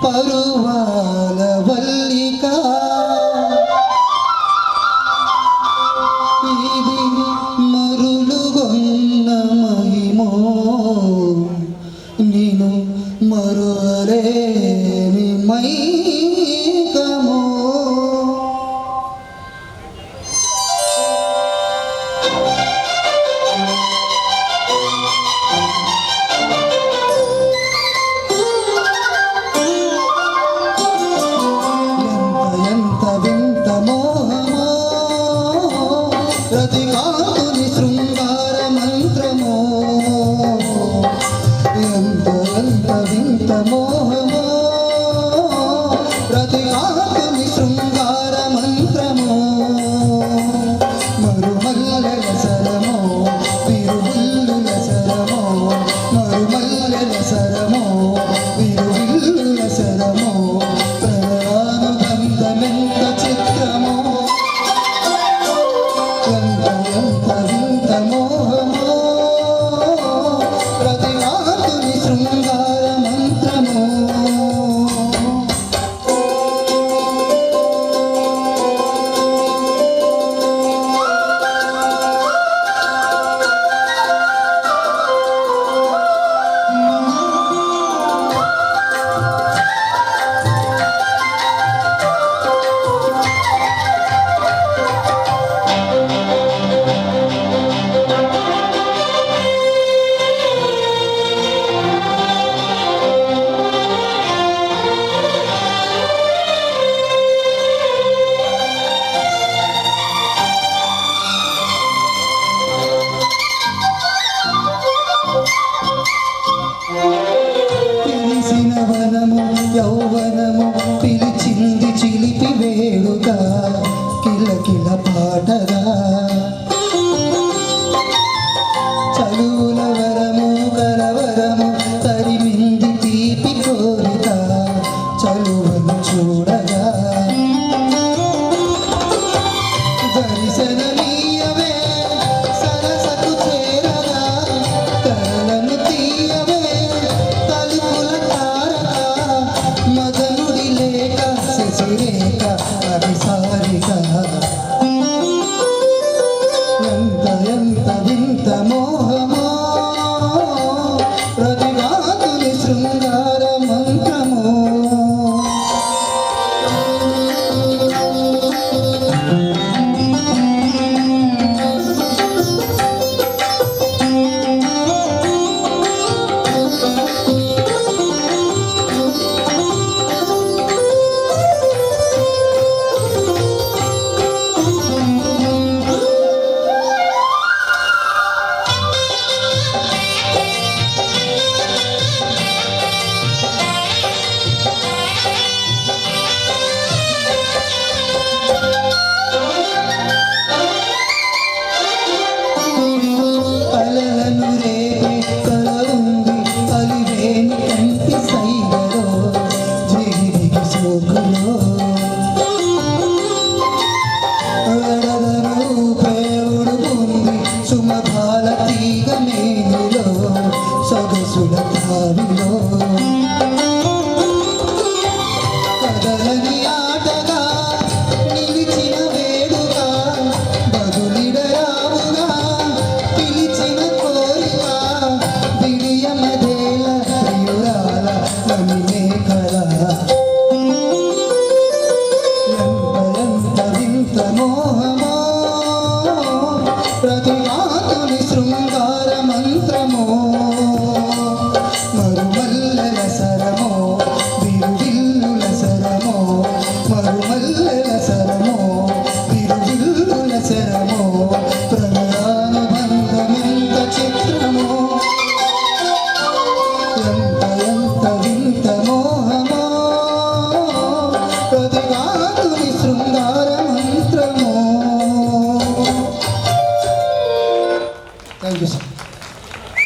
పరువాల వల్లిక ఇది మరులుగొన్న మహిమో నేను మరువలేని మైకమో రతికాకుని శృంగార మంత్రమో ఎంత వింత మోహమో రతికాకుని శృంగార మంత్రమో మరుమల్లెల సరమో విరువిల్లుల సరమో మరుమల్లెల సరమో విరువిల్లుల సరమో ప్రణానుబంధమెంత చిత్రమో శృంగార మంత్రమో పిలిసిన వనము యౌవనము పిలిచింది చిలిపి వేడుక కిలకిల పాటగా చలువుల వరము కలవరము తరిమింది తీపి కోరిక చలువను చూడగా దర్శనమీయవే సరసకు చేరగా కలను తీయవే తలుపుల తారక మదనుడి లేక శశిరేఖ అభిసారిక ఎంత వింత మోహమో ప్రతిగాతుని శృంగార మంత్రమో సొగసుల తావిలో కదలని ఆటగా నిలిచిన వేడుక బదులిడరావుగా పిలిచిన కోరిక విడియమదేల ప్రియురాల నమినే కళ ఎంత వింత మోహమో ప్రతి ఆతుని శృంగార మంత్రమో